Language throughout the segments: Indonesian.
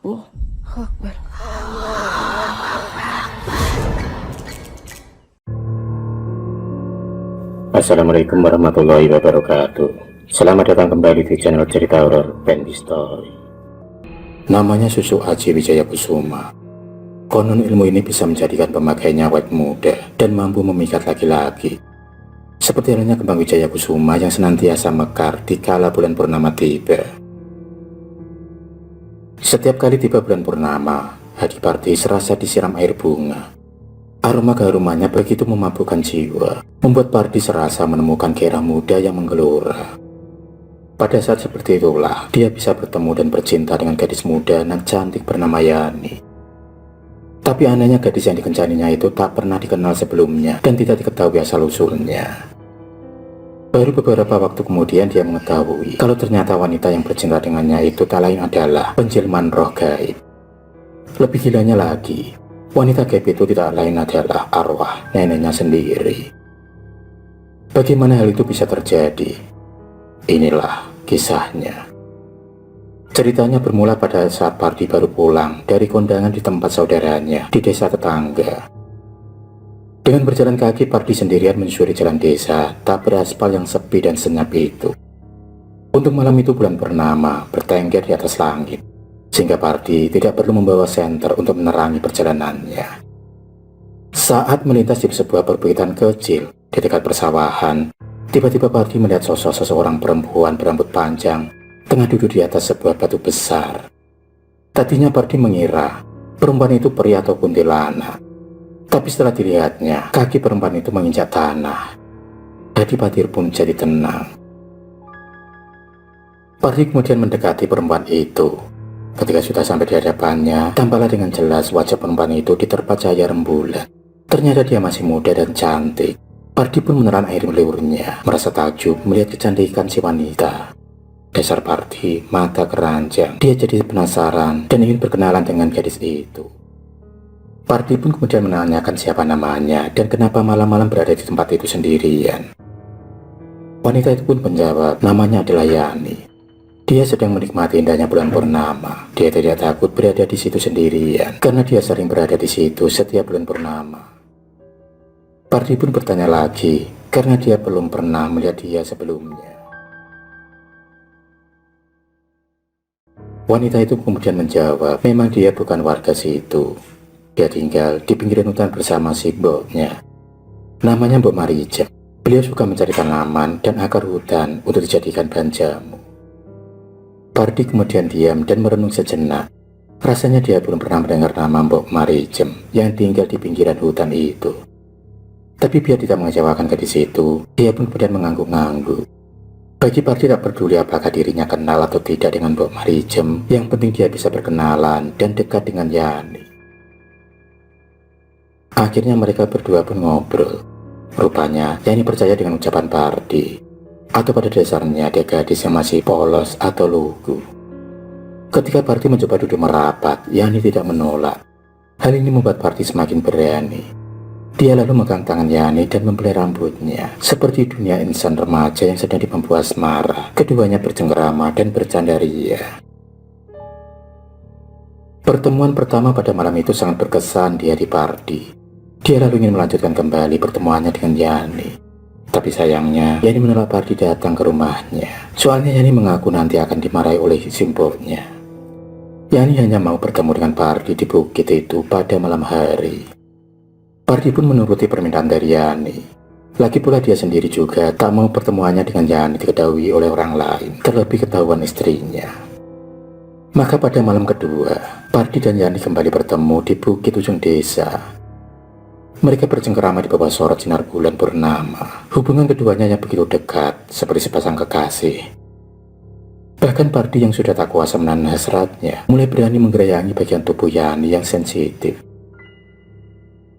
Oh, Akbar. Assalamualaikum warahmatullahi wabarakatuh. Selamat datang kembali di channel cerita horor Bendy Story. Namanya Susu Aji Wijaya Kusuma. Konon ilmu ini bisa menjadikan pemakainya awet muda dan mampu memikat laki-laki. Seperti halnya kembang Wijaya Kusuma yang senantiasa mekar di kala bulan purnama tiba. Setiap kali tiba bulan purnama, Hadi Parti serasa disiram air bunga. Aroma keharumannya begitu memabukkan jiwa, membuat Parti serasa menemukan gairah muda yang menggelora. Pada saat seperti itulah, dia bisa bertemu dan bercinta dengan gadis muda dan cantik bernama Yani. Tapi anehnya gadis yang dikencaninya itu tak pernah dikenal sebelumnya dan tidak diketahui asal-usulnya. Baru beberapa waktu kemudian dia mengetahui kalau ternyata wanita yang bercinta dengannya itu tak lain adalah penjelmaan roh gaib. Lebih gilanya lagi, wanita gaib itu tidak lain adalah arwah neneknya sendiri. Bagaimana hal itu bisa terjadi? Inilah kisahnya. Ceritanya bermula pada saat Parti baru pulang dari kondangan di tempat saudaranya di desa tetangga. Dengan berjalan kaki, Parti sendirian menyusuri jalan desa tak beraspal yang sepi dan senyap itu. Untuk malam itu bulan purnama bertengger di atas langit, sehingga Parti tidak perlu membawa senter untuk menerangi perjalanannya. Saat melintas di sebuah perbukitan kecil di dekat persawahan, tiba-tiba Parti melihat sosok seseorang perempuan berambut panjang tengah duduk di atas sebuah batu besar. Tadinya Parti mengira perempuan itu pria atau kuntilanak. Tapi setelah dilihatnya, kaki perempuan itu menginjak tanah. Hadi Parti pun jadi tenang. Parti kemudian mendekati perempuan itu. Ketika sudah sampai di hadapannya, tampaklah dengan jelas wajah perempuan itu diterpa cahaya rembulan. Ternyata dia masih muda dan cantik. Parti pun menelan air liurnya, merasa takjub melihat kecantikan si wanita. Dasar Parti, mata keranjang. Dia jadi penasaran dan ingin berkenalan dengan gadis itu. Parti pun kemudian menanyakan siapa namanya dan kenapa malam-malam berada di tempat itu sendirian. Wanita itu pun menjawab, namanya adalah Yani. Dia sedang menikmati indahnya bulan purnama. Dia tidak takut berada di situ sendirian karena dia sering berada di situ setiap bulan purnama. Parti pun bertanya lagi karena dia belum pernah melihat dia sebelumnya. Wanita itu kemudian menjawab, memang dia bukan warga situ. Dia tinggal di pinggiran hutan bersama si mboknya. Namanya Mbok Marijem. Beliau suka mencari tanaman dan akar hutan untuk dijadikan bahan jamu. Parti kemudian diam dan merenung sejenak. Rasanya dia belum pernah mendengar nama Mbok Marijem yang tinggal di pinggiran hutan itu. Tapi biar tidak mengecewakan gadis itu, dia pun kemudian mengangguk-angguk. Bagi Parti tak peduli apakah dirinya kenal atau tidak dengan Mbok Marijem, yang penting dia bisa berkenalan dan dekat dengan Yani. Akhirnya mereka berdua pun ngobrol. Rupanya Yani percaya dengan ucapan Parti, atau pada dasarnya dia gadis yang masih polos atau lugu. Ketika Parti mencoba duduk merapat, Yani tidak menolak. Hal ini membuat Parti semakin berani. Dia lalu memegang tangan Yani dan membelai rambutnya. Seperti dunia insan remaja yang sedang dipembuat asmara, keduanya bercengkerama dan bercanda ria. Pertemuan pertama pada malam itu sangat berkesan di hati Parti. Dia lalu ingin melanjutkan kembali pertemuannya dengan Yani. Tapi sayangnya, Yani menolak Parti datang ke rumahnya. Soalnya Yani mengaku nanti akan dimarahi oleh simpoknya. Yani hanya mau bertemu dengan Parti di bukit itu pada malam hari. Parti pun menuruti permintaan dari Yani. Lagi pula dia sendiri juga tak mau pertemuannya dengan Yani diketahui oleh orang lain, terlebih ketahuan istrinya. Maka pada malam kedua, Parti dan Yani kembali bertemu di bukit ujung desa. Mereka bercengkerama di bawah sorot sinar bulan purnama. Hubungan keduanya yang begitu dekat, seperti sepasang kekasih. Bahkan Parti yang sudah tak kuasa menahan hasratnya, mulai berani menggerayangi bagian tubuh Yani yang sensitif.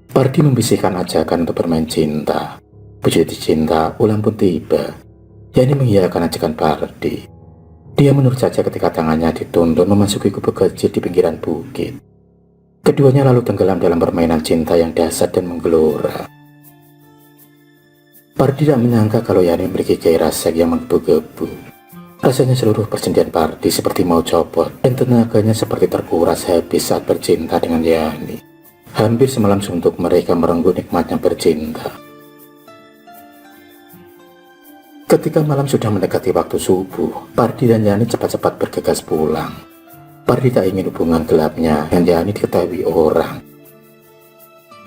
Parti membisikkan ajakan untuk bermain cinta. Begitu cinta, ulang pun tiba. Yani mengiyakan ajakan Parti. Dia menurut saja ketika tangannya dituntun memasuki gubuk kecil di pinggiran bukit. Keduanya lalu tenggelam dalam permainan cinta yang dahsyat dan menggelora. Pardi tidak menyangka kalau Yani memiliki gairah seks yang menggebu-gebu. Rasanya seluruh persendian Pardi seperti mau copot dan tenaganya seperti terkuras habis saat bercinta dengan Yani. Hampir semalam suntuk mereka merenggut nikmatnya bercinta. Ketika malam sudah mendekati waktu subuh, Pardi dan Yani cepat-cepat bergegas pulang. Pardi tak ingin hubungan gelapnya dengan Yani diketahui orang.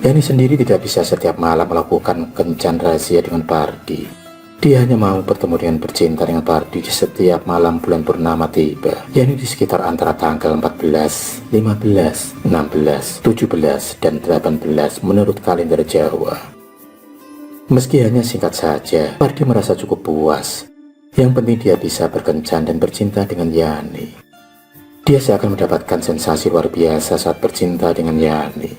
Yani sendiri tidak bisa setiap malam melakukan kencan rahasia dengan Pardi. Dia hanya mau bertemu dengan bercinta dengan Pardi di setiap malam bulan purnama tiba, yakni di sekitar antara tanggal 14, 15, 16, 17, dan 18 menurut kalender Jawa. Meski hanya singkat saja, Pardi merasa cukup puas. Yang penting dia bisa berkencan dan bercinta dengan Yani. Dia seakan mendapatkan sensasi luar biasa saat bercinta dengan Yani.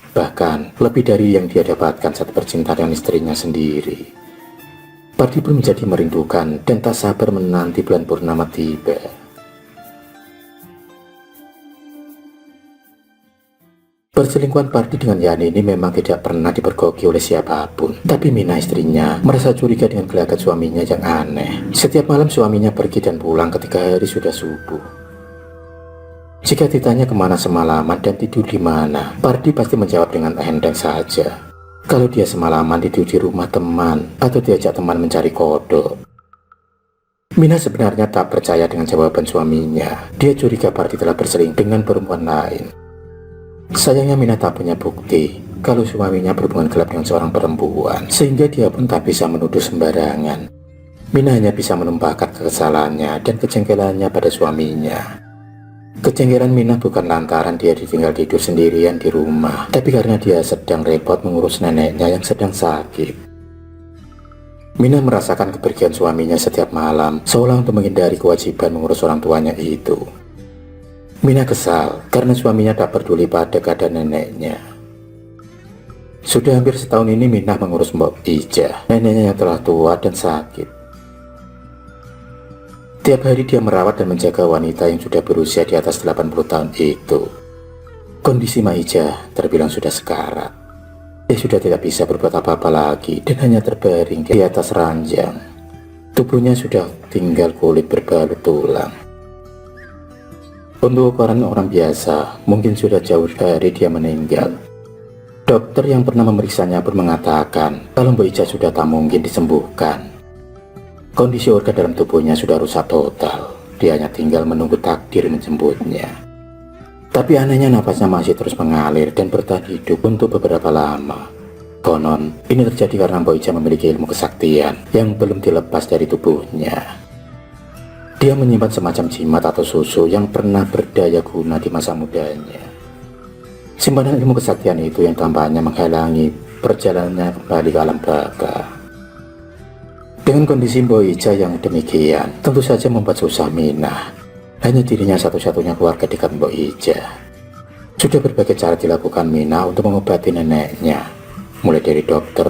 Bahkan lebih dari yang dia dapatkan saat bercinta dengan istrinya sendiri. Pardi pun menjadi merindukan dan tak sabar menanti bulan purnama tiba. Perselingkuhan Pardi dengan Yani ini memang tidak pernah dipergoki oleh siapapun. Tapi Mina istrinya merasa curiga dengan gelagat suaminya yang aneh. Setiap malam suaminya pergi dan pulang ketika hari sudah subuh. Jika ditanya kemana semalaman dan tidur di mana, Pardi pasti menjawab dengan enteng saja. Kalau dia semalaman tidur di rumah teman atau diajak teman mencari kodok. Mina sebenarnya tak percaya dengan jawaban suaminya. Dia curiga Pardi telah berselingkuh dengan perempuan lain. Sayangnya Mina tak punya bukti kalau suaminya berhubungan gelap dengan seorang perempuan, sehingga dia pun tak bisa menuduh sembarangan. Mina hanya bisa menumpahkan kekesalannya dan kejengkelannya pada suaminya. Kejengkelan Mina bukan lantaran dia ditinggal tidur sendirian di rumah, tapi karena dia sedang repot mengurus neneknya yang sedang sakit. Mina merasakan kepergian suaminya setiap malam, seolah untuk menghindari kewajiban mengurus orang tuanya itu. Mina kesal karena suaminya tak peduli pada keadaan neneknya. Sudah hampir setahun ini Mina mengurus Mbok Ijah, neneknya yang telah tua dan sakit. Tiap hari dia merawat dan menjaga wanita yang sudah berusia di atas 80 tahun itu. Kondisi Maijah terbilang sudah sekarat. Dia sudah tidak bisa berbuat apa-apa lagi dan hanya terbaring di atas ranjang. Tubuhnya sudah tinggal kulit berbalut tulang. Untuk ukuran orang biasa, mungkin sudah jauh dari dia meninggal. Dokter yang pernah memeriksanya pun mengatakan kalau Mbok Ijah sudah tak mungkin disembuhkan. Kondisi organ dalam tubuhnya sudah rusak total. Dia hanya tinggal menunggu takdir menjemputnya. Tapi anehnya nafasnya masih terus mengalir dan bertahan hidup untuk beberapa lama. Konon, ini terjadi karena Mbok Ijah memiliki ilmu kesaktian yang belum dilepas dari tubuhnya. Dia menyimpan semacam jimat atau susu yang pernah berdaya guna di masa mudanya. Simpanan ilmu kesaktian itu yang tampaknya menghalangi perjalanannya kembali ke alam baka. Dengan kondisi Mbok Ijah yang demikian, tentu saja membuat susah Mina. Hanya dirinya satu-satunya keluarga dekat Mbok Ijah. Sudah berbagai cara dilakukan Mina untuk mengobati neneknya, mulai dari dokter,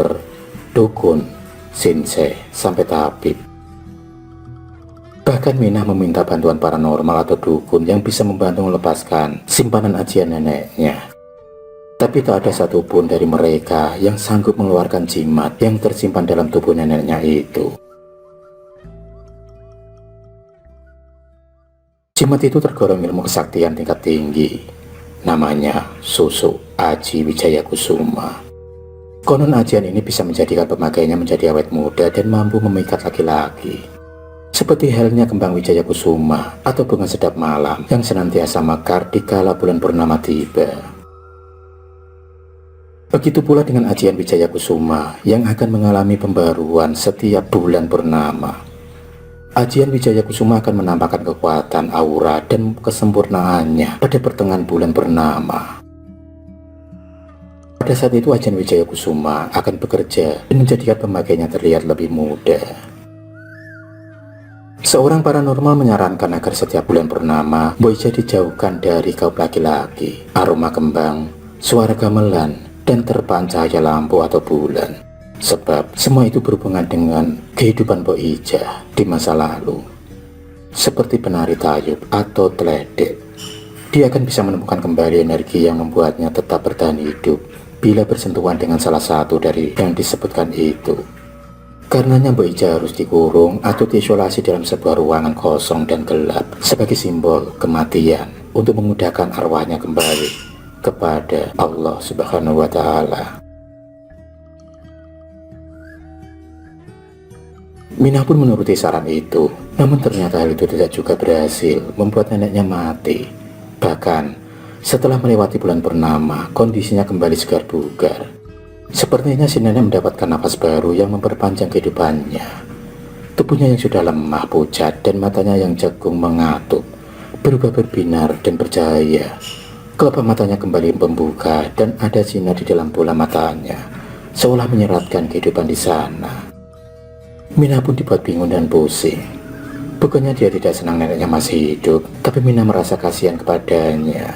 dukun, sensei, sampai tabib. Bahkan Mina meminta bantuan paranormal atau dukun yang bisa membantu melepaskan simpanan ajian neneknya. Tapi tak ada satupun dari mereka yang sanggup mengeluarkan jimat yang tersimpan dalam tubuh neneknya itu. Jimat itu tergolong ilmu kesaktian tingkat tinggi. Namanya Susu Aji Wijaya Kusuma. Konon ajian ini bisa menjadikan pemakainya menjadi awet muda dan mampu memikat laki-laki. Seperti halnya kembang Wijaya Kusuma atau bunga sedap malam yang senantiasa mekar di kala bulan purnama tiba. Begitu pula dengan ajian Wijaya Kusuma yang akan mengalami pembaruan setiap bulan purnama. Ajian Wijaya Kusuma akan menampakkan kekuatan aura dan kesempurnaannya pada pertengahan bulan purnama. Pada saat itu ajian Wijaya Kusuma akan bekerja dan menjadikan pemakainya terlihat lebih muda. Seorang paranormal menyarankan agar setiap bulan purnama Mbok Ijah dijauhkan dari kaum laki-laki, aroma kembang, suara gamelan, dan terpaan cahaya lampu atau bulan. Sebab semua itu berhubungan dengan kehidupan Mbok Ijah di masa lalu. Seperti penari tayub atau teledek, dia akan bisa menemukan kembali energi yang membuatnya tetap bertahan hidup bila bersentuhan dengan salah satu dari yang disebutkan itu. Karenanya Mbok Ija harus dikurung atau diisolasi dalam sebuah ruangan kosong dan gelap sebagai simbol kematian untuk memudahkan arwahnya kembali kepada Allah Subhanahu wa Ta'ala. Minah pun menuruti saran itu, namun ternyata hal itu tidak juga berhasil membuat neneknya mati. Bahkan setelah melewati bulan purnama, kondisinya kembali segar bugar. Sepertinya si nenek mendapatkan nafas baru yang memperpanjang kehidupannya. Tubuhnya yang sudah lemah, pucat, dan matanya yang jagung mengatup berubah berbinar dan bercahaya. Kelopak matanya kembali membuka dan ada sinar di dalam bola matanya, seolah menyeratkan kehidupan di sana. Minah pun dibuat bingung dan pusing. Bukannya dia tidak senang neneknya masih hidup, tapi Minah merasa kasihan kepadanya.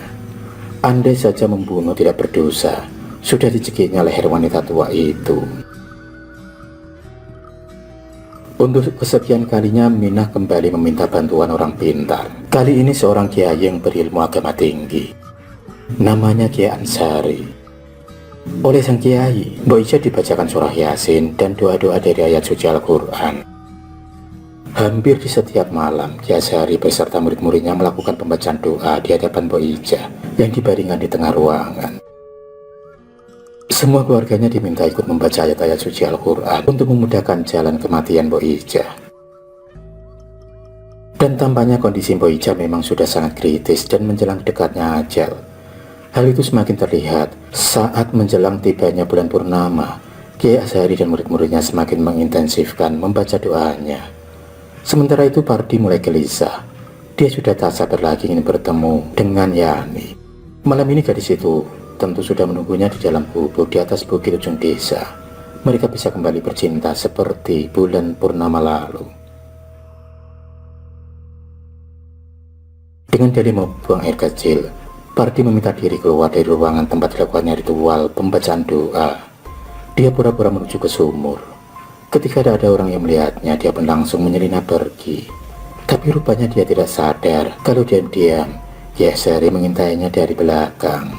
Andai saja membunuh tidak berdosa, sudah dicekiknya leher wanita tua itu. Untuk kesekian kalinya Minah kembali meminta bantuan orang pintar. Kali ini seorang kiai yang berilmu agama tinggi. Namanya Kiai Ansari. Oleh sang kiai, Mbok Ija dibacakan surah Yasin dan doa-doa dari ayat suci Al-Quran. Hampir di setiap malam, Kiai Ansari beserta murid-muridnya melakukan pembacaan doa di hadapan Mbok Ija yang dibaringkan di tengah ruangan. Semua keluarganya diminta ikut membaca ayat-ayat suci Al-Quran untuk memudahkan jalan kematian Mbok Ija. Dan tampaknya kondisi Mbok Ija memang sudah sangat kritis dan menjelang dekatnya ajal. Hal itu semakin terlihat saat menjelang tibanya bulan purnama. Kiai Ansari dan murid-muridnya semakin mengintensifkan membaca doanya. Sementara itu Pardi mulai gelisah. Dia sudah tak sabar lagi ingin bertemu dengan Yani. Malam ini gadis itu tentu sudah menunggunya di dalam gubuk di atas bukit ujung desa. Mereka bisa kembali bercinta seperti bulan purnama lalu. Dengan dalih membuang air kecil, Pardi meminta diri keluar dari ruangan tempat dilakukannya ritual pembacaan doa. Dia pura-pura menuju ke sumur. Ketika ada orang yang melihatnya, dia pun langsung menyelinap pergi. Tapi rupanya dia tidak sadar kalau diam-diam Kiai Ansari mengintainya dari belakang.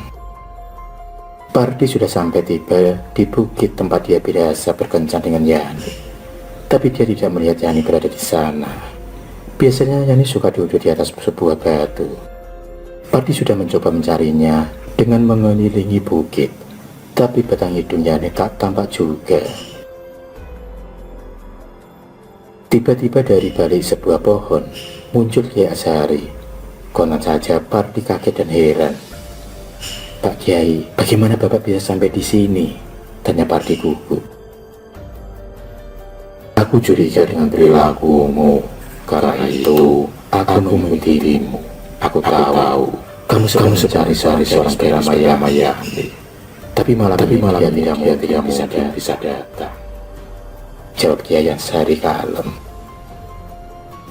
Pardi sudah sampai tiba di bukit tempat dia biasa berkencan dengan Yani. Tapi dia tidak melihat Yani berada di sana. Biasanya Yani suka duduk di atas sebuah batu. Pardi sudah mencoba mencarinya dengan mengelilingi bukit, tapi batang hidung Yani tak tampak juga. Tiba-tiba dari balik sebuah pohon muncul Kiai Ansari. Konon saja Pardi kaget dan heran. "Pak Kiai, bagaimana Bapak bisa sampai di sini?" tanya Pardi gugup. "Aku curiga dengan perilakumu, karena itu aku mengikuti dirimu. Aku tahu kamu sedang mencari seorang bernama Yani. Tapi malam ini dia tidak bisa datang," jawab Kiai Ansari kalem.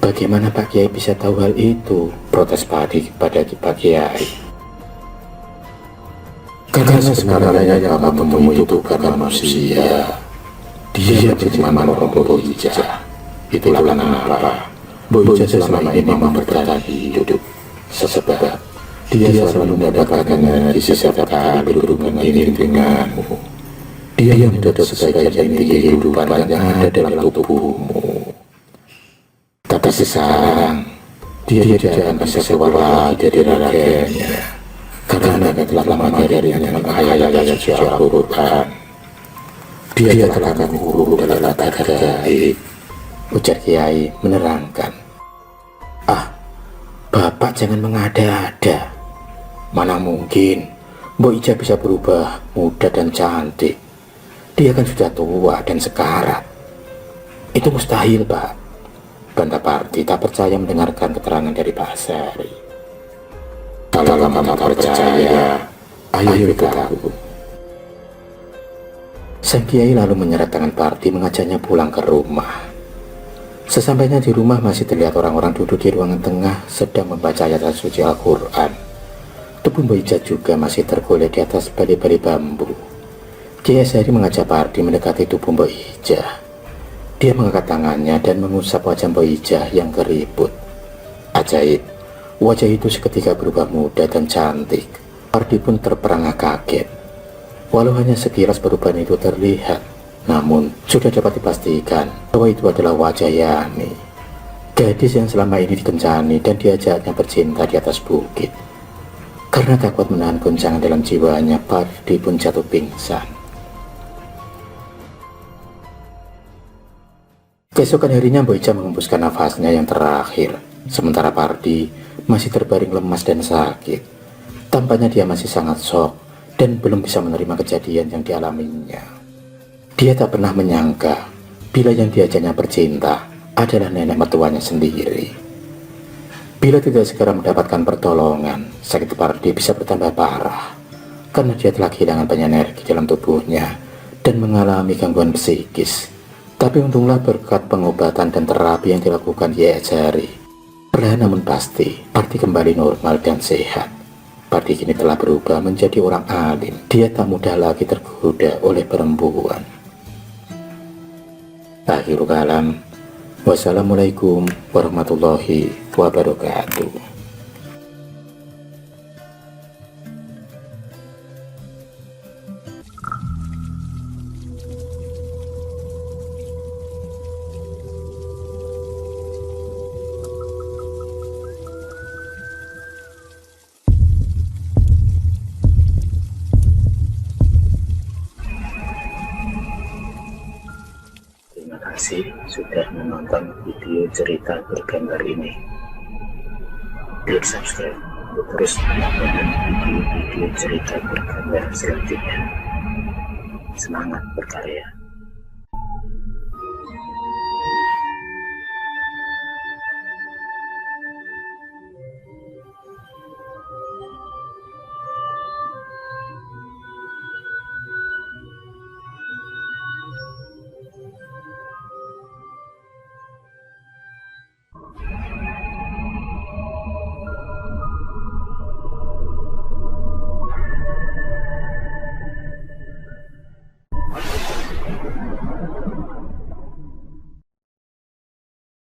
"Bagaimana Pak Kiai bisa tahu hal itu?" protes Pardi kepada Pak Kiai. "Karena sebenarnya yang kamu temui itu bukan manusia. Dia menjadi orang Mbok Ija. Itulah kenapa Mbok Ija selama ini memang bertahan hidup. Sebab dia selalu mendapatkan energi setiap kali berhubungan ini denganmu. Dia yang mendapat sebagian inti kehidupan yang ada dalam tubuhmu. Tapi sekarang dia tidak akan bisa keluar lagi dari raganya, karena telah mengajarinya dengan ayat-ayat suci Al-Quran. Dia telah akan kurung dalam latar gaib," ujar Kiai menerangkan. "Bapak jangan mengada-ada. Mana mungkin Mbok Ija bisa berubah muda dan cantik. Dia kan sudah tua dan sekarat. Itu mustahil, Pak," bantah Pardi tak percaya mendengarkan keterangan dari Pak Ansari. "Kalau kamu tak percaya, ayo ikut aku." Sang Kiai lalu menyeret tangan Pardi mengajaknya pulang ke rumah. Sesampainya di rumah masih terlihat orang-orang duduk di ruangan tengah sedang membaca ayat suci Al-Quran. Tubuh Mbok Ija juga masih tergolek di atas bali-bali bambu. Kiai Ansari mengajak Pardi mendekati tubuh Mbok Ija. Dia mengangkat tangannya dan mengusap wajah Mbok Ija yang keriput. Ajaib, wajah itu seketika berubah muda dan cantik. Pardi pun terperangah kaget. Walau hanya sekilas perubahan itu terlihat, Namun, sudah dapat dipastikan bahwa itu adalah wajah Yani, gadis yang selama ini dikencani dan diajaknya bercinta di atas bukit. Karena takut menahan guncangan dalam jiwanya, Pardi pun jatuh pingsan. Keesokan harinya Boyca mengembuskan nafasnya yang terakhir, sementara Pardi masih terbaring lemas dan sakit. Tampaknya dia masih sangat shock dan belum bisa menerima kejadian yang dialaminya. Dia tak pernah menyangka bila yang diajaknya bercinta adalah nenek mertuanya sendiri. Bila tidak segera mendapatkan pertolongan, sakit Pardi bisa bertambah parah karena dia telah kehilangan banyak energi dalam tubuhnya dan mengalami gangguan psikis. Tapi untunglah berkat pengobatan dan terapi yang dilakukan Yajari, perlahan namun pasti Pardi kembali normal dan sehat. Pardi kini telah berubah menjadi orang alim. Dia tak mudah lagi tergoda oleh perempuan. Akhirul kalam, wassalamualaikum warahmatullahi wabarakatuh. Terima kasih sudah menonton video cerita bergambar ini. Klik subscribe untuk terus mendapatkan video-video cerita bergambar selanjutnya. Semangat berkarya.